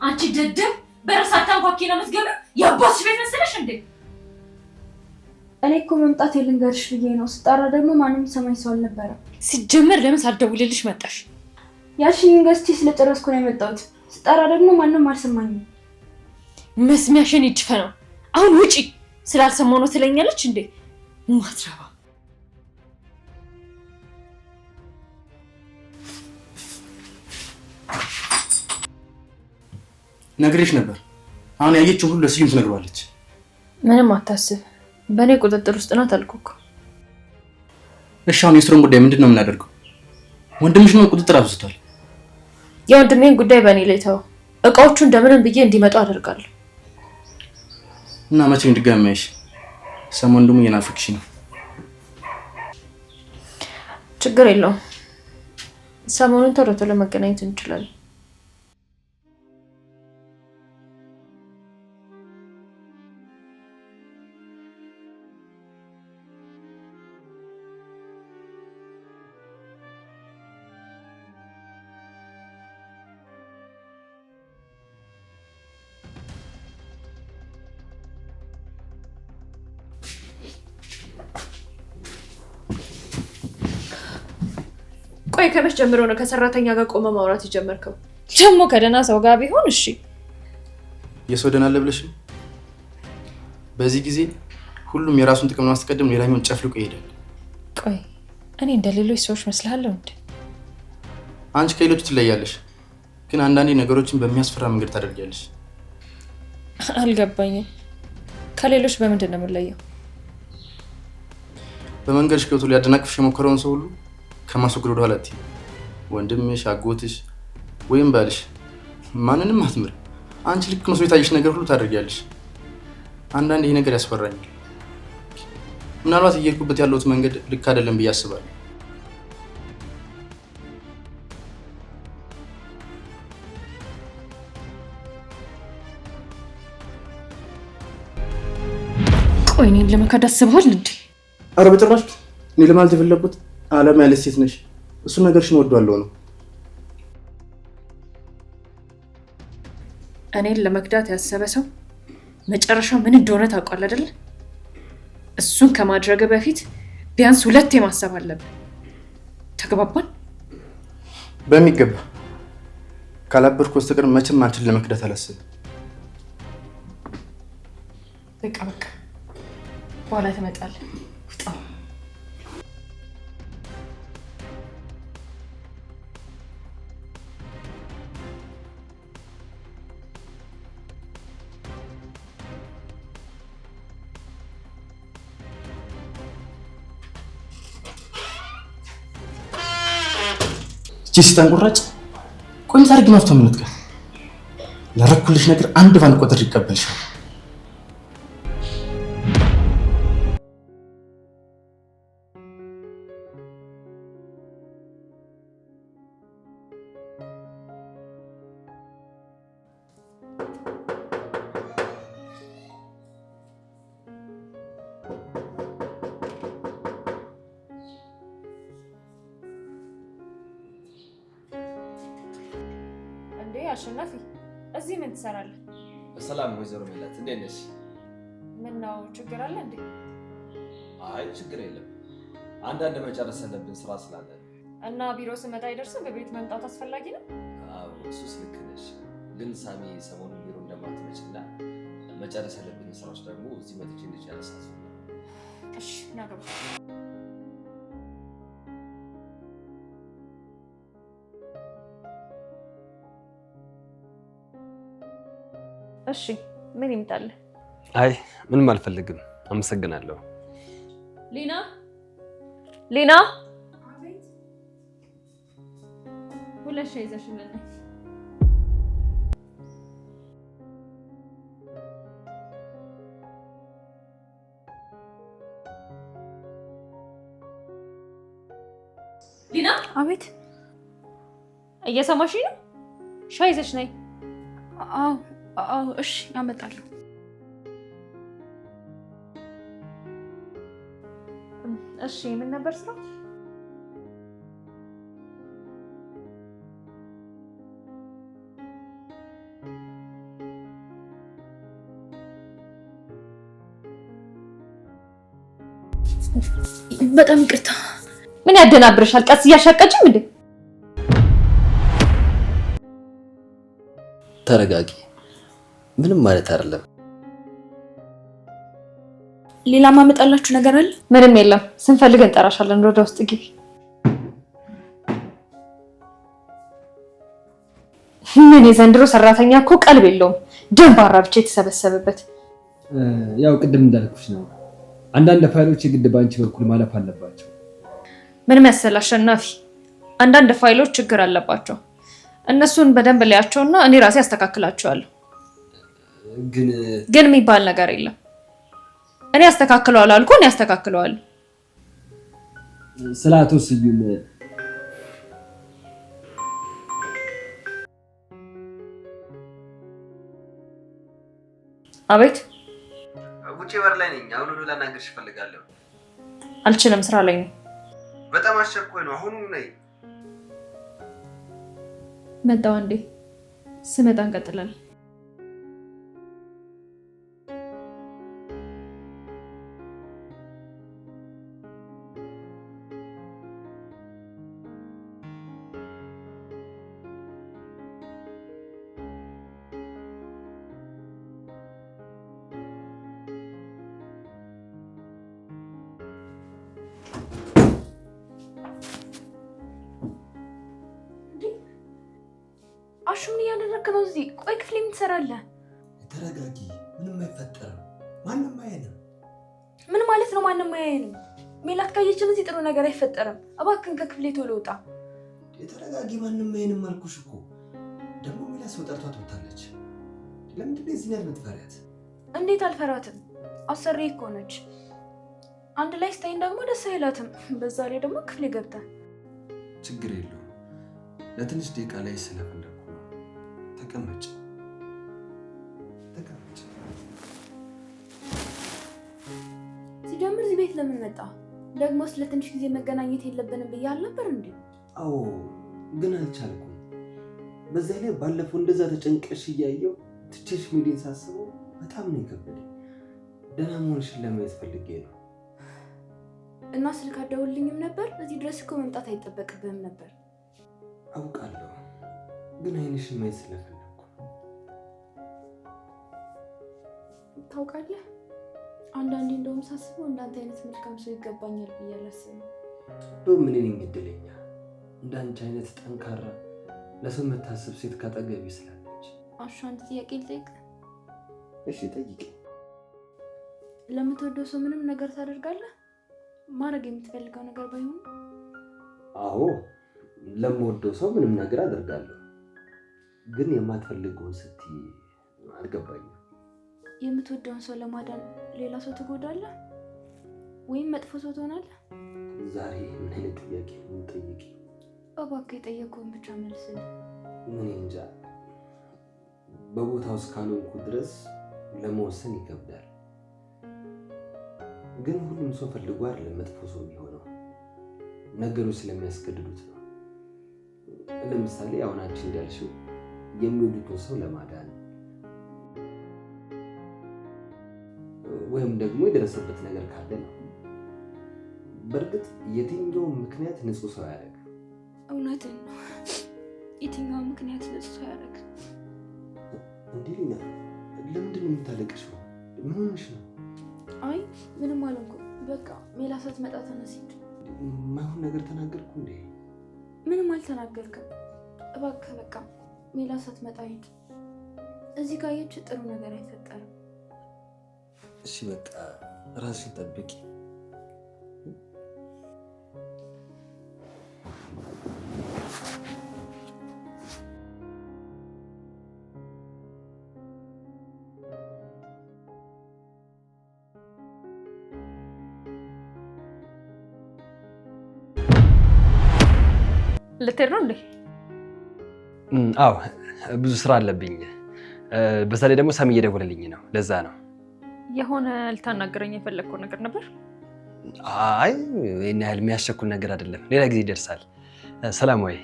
አንቺ ደደብ በራሳታን ኳኪና መስገብ ያባስሽ ቤት መሰለሽ እንዴ? እኔ እኮ መምጣት የልንገርሽ ብዬ ነው። ስጣራ ደግሞ ማንም ሰማኝ ሰው አልነበረም። ሲጀመር ለምን ሳልደውልልሽ መጣሽ? ያልሽኝ ዩኒቨርሲቲ ስለጨረስኩ ነው የመጣሁት። ስጣራ ደግሞ ማንም አልሰማኝም። መስሚያሽን ይድፈነው። አሁን ውጪ። ስላልሰማው ነው ትለኛለች እንዴ? ማትረባ ነግሬሽ ነበር። አሁን ያየችው ሁሉ ለስዩም ትነግረዋለች። ምንም አታስብ፣ በእኔ ቁጥጥር ውስጥ ናት አልኩህ እኮ። እሺ አሁን የስሩን ጉዳይ ምንድን ነው የምናደርገው? ወንድምሽ ነው ቁጥጥር አብዝቷል። የወንድሜን ጉዳይ በእኔ ላይ ተው። እቃዎቹ እንደምንም ብዬ እንዲመጡ አደርጋለሁ። እና መቼ እንድጋሚ ማይሽ? ሰሞኑን ደግሞ እየናፈቅሽ ነው። ችግር የለውም። ሰሞኑን ቶሎ ቶሎ መገናኘት እንችላለን። ቆይ ከመች ጀምሮ ነው ከሰራተኛ ጋር ቆመ ማውራት የጀመርከው? ደግሞ ከደህና ሰው ጋር ቢሆን እሺ። የሰው ደህና አለ ብለሽ ነው? በዚህ ጊዜ ሁሉም የራሱን ጥቅም ለማስቀደም ሌላኛውን ጨፍልቆ ይሄዳል። ቆይ እኔ እንደ ሌሎች ሰዎች መስላለሁ እንዴ? አንቺ ከሌሎች ትለያለሽ፣ ግን አንዳንዴ ነገሮችን በሚያስፈራ መንገድ ታደርጊያለሽ። አልገባኝም። ከሌሎች በምንድን ነው የምንለየው? በመንገድሽ ገብቶ ሊያደናቅፍሽ የሞከረውን ሰው ሁሉ ከማስወገድ ወደ ኋላ አትይም። ወንድምሽ፣ አጎትሽ ወይም ባልሽ ማንንም አትምር። አንቺ ልክ መስሎ የታየሽ ነገር ሁሉ ታደርጊያለሽ። አንዳንድ ይሄ ነገር ያስፈራኛል። ምናልባት እየሄድኩበት ያለሁት መንገድ ልክ አይደለም ብዬ አስባለሁ። ቆይ እኔን ለመካድ አስበሃል እንዴ? ኧረ በጭራሽ። እኔ ለማለት የፈለኩት ዓለም ያለች ሴት ነሽ፣ እሱ ነገርሽን ወዷለሁ ነው። እኔን ለመክዳት ያሰበ ሰው መጨረሻው ምን እንደሆነ ታውቃለህ አይደል? እሱን ከማድረግ በፊት ቢያንስ ሁለቴ ማሰብ አለብን። ተግባባን? በሚገባ። ካላበርኩ በስተቀር መቼም አንቺን ለመክዳት አላስብም። በቃ በኋላ ትመጣለህ። ሲስተን ቁራጭ ቆይ ታርግ ማፍቶ ምንት ጋር ለረኩልሽ ነገር አንድ ባንድ ቁጥር ይቀበልሻል። አሸናፊ እዚህ ምን ትሰራለህ? ሰላም ወይዘሮ ሜላት እንዴት ነሽ? ምን ነው ችግር አለ እንዴ? አይ ችግር የለም። አንዳንድ መጨረስ ያለብን ስራ ስላለ እና ቢሮ ስመጣ አይደርስም? በቤት መምጣት አስፈላጊ ነው? አዎ እሱስ ልክ ነሽ። ግን ሳሚ ሰሞኑን ቢሮ እንደማትመጭና መጨረስ ያለብን ስራዎች ደግሞ እዚህ መጥቼ እንድጨርስ አስፈልጋለሁ። እሺ ናገባ እሺ ምን ይምጣል? አይ ምንም አልፈልግም፣ አመሰግናለሁ። ሊና ሊና፣ አቤት። ሁለት ሻይ ይዘሽልኝ። ሊና፣ አቤት። እየሰማሽኝ ነው? ሻይ ይዘሽ ነይ። አዎ እሺ አመጣለሁ። እሺ ምን ነበር ስራ? በጣም ይቅርታ። ምን ያደናብርሻል? ቀስ እያሻቀጭም እንዴ? ተረጋጊ። ምንም ማለት አይደለም። ሌላ ማመጣላችሁ ነገር አለ? ምንም የለም። ስንፈልግ እንጠራሻለን። ወደ ውስጥ ግቢ። ምን የዘንድሮ ሰራተኛ እኮ ቀልብ የለውም። ደንባራ ብቻ የተሰበሰበበት። ያው ቅድም እንዳልኩሽ ነው። አንዳንድ ፋይሎች የግድ ባንቺ በኩል ማለፍ አለባቸው። ምን መሰል አሸናፊ፣ አንዳንድ ፋይሎች ችግር አለባቸው። እነሱን በደንብ ላያቸውና እኔ ራሴ አስተካክላቸዋለሁ። ግን የሚባል ነገር የለም። እኔ አስተካክለዋለሁ አልኩ፣ እኔ አስተካክለዋለሁ። ስለ አቶ ስዩም አቤት። ውጪ በር ላይ ነኝ። አሁን ሁሉ ላናግርሽ እፈልጋለሁ። አልችልም፣ ስራ ላይ ነኝ። በጣም አስቸኳይ ነው። አሁን ነይ። መጣሁ እንዴ? ስመጣ እንቀጥላለን። አሹ ምን እያደረክ ነው እዚህ? ቆይ ክፍሌ ምን ትሰራለህ? ተረጋጊ። ምንም አይፈጠርም። ማንም አያየንም። ምን ማለት ነው ማንም አያየንም? ሜላት ካየችን እዚህ ጥሩ ነገር አይፈጠርም። እባክህን ከክፍሌ ቶሎ ውጣ። ተረጋጊ። ማንም አያየንም አልኩሽ እኮ። ደግሞ ሜላት ሰው ጠርቷት ወጣለች። ለምንድን ነው እዚህ የምትፈሪያት? እንዴት አልፈራትም? አሰሪ እኮ ነች። አንድ ላይ ስታይን ደግሞ ደስ አይላትም። በዛ ላይ ደግሞ ክፍሌ ገብታ። ችግር የለውም። ለትንሽ ደቂቃ ላይ ስለፈለኩ ተቀመጭ። ሲጀምር እዚህ ቤት ለምን መጣ? ደግሞ ስለ ትንሽ ጊዜ መገናኘት የለብንም ብዬ አልነበር እንዴ? አዎ፣ ግን አልቻልኩም። በዛ ላይ ባለፈው እንደዛ ተጨንቀሽ እያየው ትቼሽ ሚዲን ሳስበው በጣም ነው የከበደኝ። ደህና መሆንሽን ለማየት ፈልጌ ነው። እና ስልክ አትደውልልኝም ነበር? እዚህ ድረስ እኮ መምጣት አይጠበቅብህም ነበር። አውቃለሁ፣ ግን አይንሽን ማየት ስለፈለኩ። ታውቃለህ፣ አንዳንዴ እንደውም ሳስበው እንዳንተ አይነት መልካም ሰው ይገባኛል ብዬ አላስብም። እንደውም ምን ነኝ እድለኛ፣ እንዳንቺ አይነት ጠንካራ ለሰው የምታስብ ሴት ካጠገቢ ስላለች። አሹ፣ አንድ ጥያቄ ልጠይቅ? እሺ ጠይቂ። ለምትወደው ሰው ምንም ነገር ታደርጋለህ? ማድረግ የምትፈልገው ነገር ባይሆን? አዎ፣ ለምወደው ሰው ምንም ነገር አደርጋለሁ። ግን የማትፈልገውን ስትይ አልገባኝም። የምትወደውን ሰው ለማዳን ሌላ ሰው ትጎዳለህ ወይም መጥፎ ሰው ትሆናለህ? ዛሬ ምን አይነት ጥያቄ ነው የምትጠይቂ? እባክህ የጠየቅኩህን ብቻ መልስልኝ። ምን እንጃ፣ በቦታው እስካልሆንኩ ድረስ ለመወሰን ይከብዳል። ግን ሁሉም ሰው ፈልጎ አይደለም መጥፎ ሰው የሚሆነው፣ ነገሮች ስለሚያስገድዱት ነው። ለምሳሌ አሁን አንቺ እንዳልሽው የሚወዱትን ሰው ለማዳን ወይም ደግሞ የደረሰበት ነገር ካለ ነው። በእርግጥ የትኛውም ምክንያት ንጹህ ሰው ያደርግ። እውነትን ነው። የትኛውም ምክንያት ንጹህ ሰው ያደርግ። እንዴ ሊና፣ ለምንድን ነው የምታለቅሽው? ምን ሆነሽ ነው? አይ ምንም አልሆንኩም። በቃ ሜላት ስትመጣ ተነስቼ። ማይሆን ነገር ተናገርኩ እንዴ? ምንም አልተናገርክም። እባክህ በቃ ሜላት ስትመጣ ሂድ። እዚህ ካየች ጥሩ ነገር አይፈጠርም። እሺ በቃ ራስሽን ጠብቂ። ልትሄድ ነው እንዴ? አዎ፣ ብዙ ስራ አለብኝ። በዛ ላይ ደግሞ ሳሚ እየደወለልኝ ነው። ለዛ ነው። የሆነ ልታናገረኝ የፈለግከው ነገር ነበር? አይ ይሄን ያህል የሚያስቸኩል ነገር አይደለም። ሌላ ጊዜ ይደርሳል። ሰላም ወይ?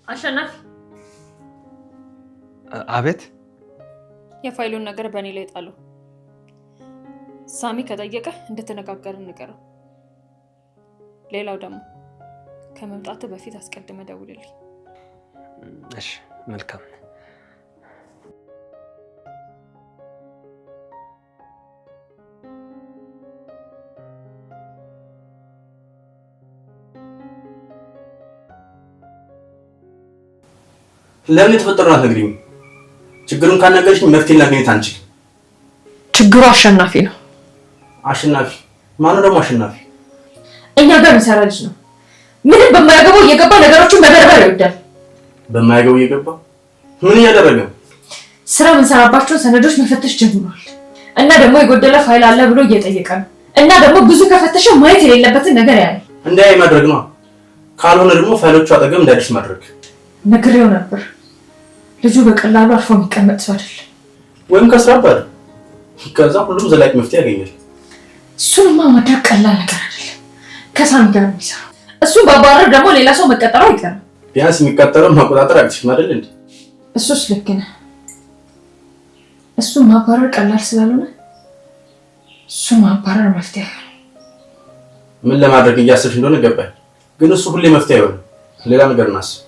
አሸናፊ። አቤት። የፋይሉን ነገር በእኔ ላይ ጣለው። ሳሚ ከጠየቀ እንደተነጋገርን ንገረው። ሌላው ደግሞ ከመምጣት በፊት አስቀድመ ደውልልኝ። እሺ መልካም። ለምን የተፈጠረውን አትነግሪኝም? ችግሩን ካልነገርሽኝ መፍትሄ እናገኘት አንችልም። ችግሩ አሸናፊ ነው። አሸናፊ? ማነው ደግሞ አሸናፊ? እኛ ጋር የሚሰራ ልጅ ነው። ምንም በማያገባው እየገባ ነገሮችን መበርበር ይወዳል። በማያገባው እየገባ ምን እያደረገ? ስራ የምንሰራባቸውን ሰነዶች መፈተሽ ጀምሯል። እና ደግሞ የጎደለ ፋይል አለ ብሎ እየጠየቀ ነው። እና ደግሞ ብዙ ከፈተሸ ማየት የሌለበትን ነገር ያለ እንዳያይ ማድረግ ነው። ካልሆነ ደግሞ ፋይሎቹ አጠገብ እንዳይደርስ ማድረግ። ነግሬው ነበር። ልጁ በቀላሉ አርፎ የሚቀመጥ ሰው አይደለም። ወይም ከስራ አባል ከዛ ሁሉም ዘላቂ መፍትሄ ያገኛል። እሱንማ ማድረግ ቀላል ነገር አይደለም። ከሳሚ ጋር ነው የሚሰራው። እሱን ባባረር ደግሞ ሌላ ሰው መቀጠሩ አይቀርም። ቢያንስ የሚቀጠረው መቆጣጠር አቅቶሽ አይደል እንዴ? እሱስ ልክ ነህ። እሱን ማባረር ቀላል ስላልሆነ እሱን ማባረር መፍትሄ አይሆንም። ምን ለማድረግ እያሰብሽ እንደሆነ ገባኝ። ግን እሱ ሁሌ መፍትሄ አይሆንም። ሌላ ነገር እናስብ።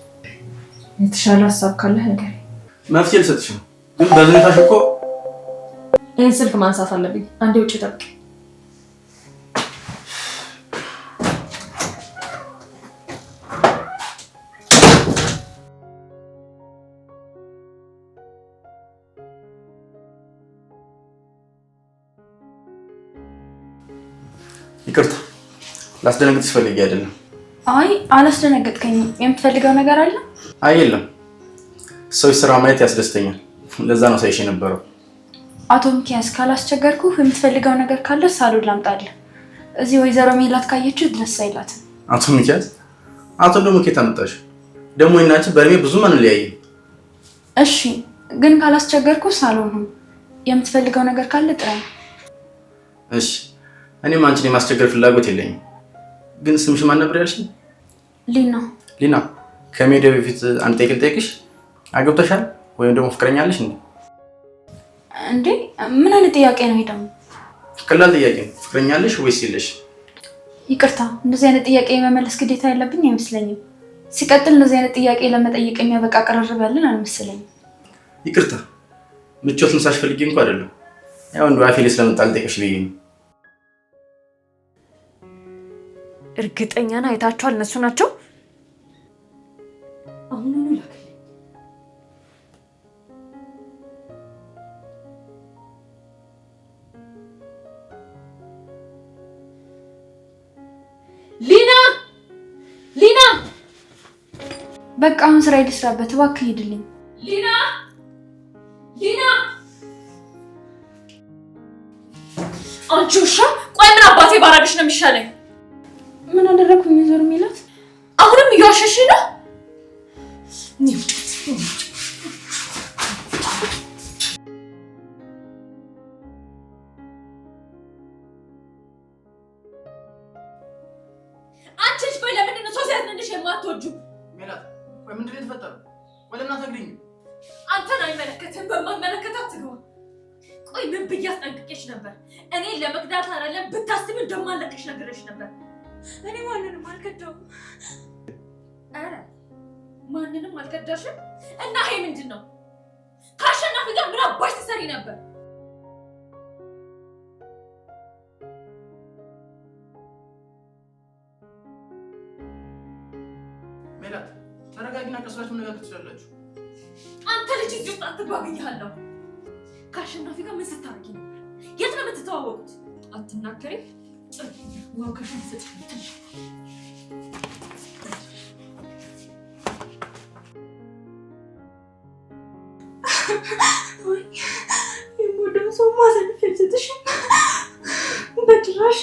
የተሻለ ሀሳብ ካለህ ነገር መፍትሄ ልሰጥሽ ነው። ግን በዝነታሽ እኮ ይህን ስልክ ማንሳት አለብኝ። አንዴ ውጭ ጠብቅ። ይቅርታ ላስደነግጥሽ ፈልጌ አይደለም። አይ አላስደነገጥከኝም። የምትፈልገው ነገር አለ? አይ የለም። ሰው ስራ ማየት ያስደስተኛል። ለዛ ነው ሳይሽ የነበረው። አቶ ሚኪያስ ካላስቸገርኩ የምትፈልገው ነገር ካለ ሳሎን ላምጣልህ። እዚህ ወይዘሮ ሜላት ካየችው ድረስ አይላትም። አቶ ሚኪያስ? አቶ ደግሞ ከየት አመጣሽ? ደግሞ እናንቺ በእድሜ ብዙ አንለያይም። እሺ ግን ካላስቸገርኩ ሳሎን ነው። የምትፈልገው ነገር ካለ ጥራኝ። እሺ እኔም አንቺን የማስቸገር ፍላጎት የለኝም። ግን ስምሽ ማን ነበር ያልሽኝ? ሊና። ሊና፣ ከሜዲያ በፊት አንድ ጥያቄ ልጠይቅሽ። አገብተሻል ወይም ደግሞ ፍቅረኛ አለሽ እንዴ? እንዴ ምን አይነት ጥያቄ ነው? ሄደው ቀላል ጥያቄ ነው። ፍቅረኛ አለሽ ወይስ የለሽ? ይቅርታ፣ እንደዚህ አይነት ጥያቄ የመመለስ ግዴታ ያለብኝ አይመስለኝም። ሲቀጥል እንደዚህ አይነት ጥያቄ ለመጠየቅ የሚያበቃ ቅርርብ ያለን አልመሰለኝም። ይቅርታ፣ ምቾት ልንሳሽ ፈልጌ እንኳን አይደለም። ያው እንደው አፌ ላይ ስለመጣ ልጠይቅሽ ብዬ ነው። እርግጠኛ ነህ? አይታችኋል? እነሱ ናቸው። አሁኑኑ ላክልኝ። ሊና፣ ሊና፣ በቃ አሁን ስራ ልስራበት። እባክህ ሂድልኝ። ሊና፣ ሊና፣ አንቺ ውሻ! ቆይ ምን አባቴ ባረግሽ ነው የሚሻለኝ? ምን አደረኩኝ? ዞር ሜላት፣ አሁንም እየዋሸሽ ነው። አንቺ ቆይ ለምንድን ነው ሰው ሲያዝንልሽ የማትወጂው? ሜላት፣ ቆይ ምንድን ነው የተፈጠረው? ወደ እናት አግሪኝ። አንተን አይመለከትም። በማይመለከታት ትግባ። ቆይ ምን ብዬሽ አስጠንቅቄሽ ነበር? እኔ ለመግዳት አይደለም ብታስቢ እንደማለቅሽ ነግሬሽ ነበር። እኔ ማንንም አልከዳሁም። ኧረ ማንንም አልከዳሽም? እና ይሄ ምንድን ነው? ከአሸናፊ ጋር ምን አባሽ ትሰሪ ነበር? ሜላት፣ ተረጋጊና ቀስላችሁ መነጋገር ትችላላችሁ። አንተ ልጅ እዚህ ውስጥ አትግባ ብያለሁ። ከአሸናፊ ጋር ምን ስታረጊ ነበር? የት ነው የምትተዋወቁት? አትናገሪ። ዋጋሽን ትሰጪያለሽ። የምወደው ሰው ማሳለፍ ያልሰጥሽም በጭራሽ።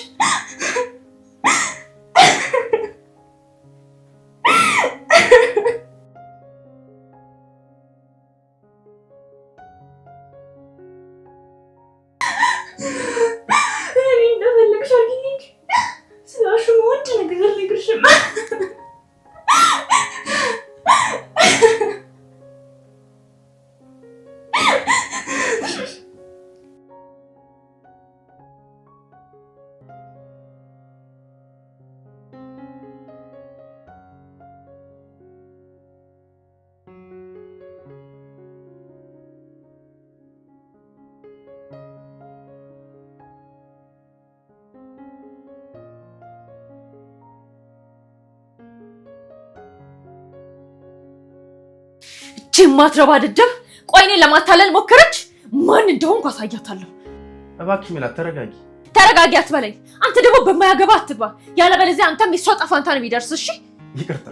ማትረባ ደደብ ቆይ እኔን ለማታለል ሞከረች። ማን እንደሆንኩ አሳያታለሁ። እባክሽ ሜላት ተረጋጊ። ተረጋጊ አትበለኝ። አንተ ደግሞ በማያገባ አትግባ፣ ያለበለዚያ አንተም የሷ ጣፋንታ ነው የሚደርስ። እሺ ይቅርታ፣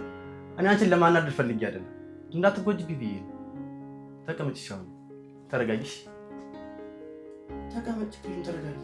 እኔ አንቺን ለማናደድ ፈልጌ አይደለም። እንዳትጎጂብኝ ብዬ ነው። ተቀመጭ። ሻው ተረጋጊ። ተቀመጭ። ተረጋጊ።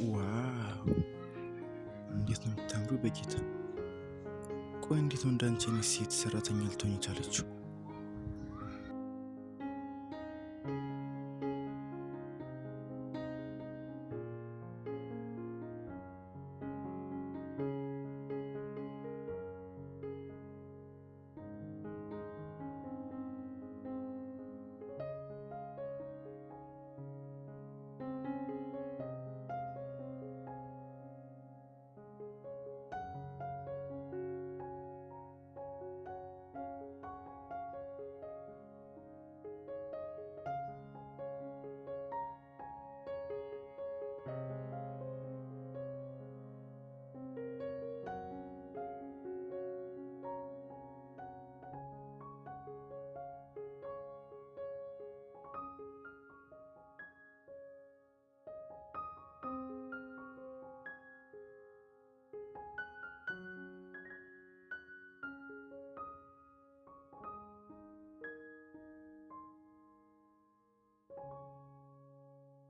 ዋው እንዴት ነው የምታምሩ! በጌታ ቆይ እንዴት ነው እንዳንቺ አይነት ሴት ሰራተኛ ልትሆኝ የቻለችው?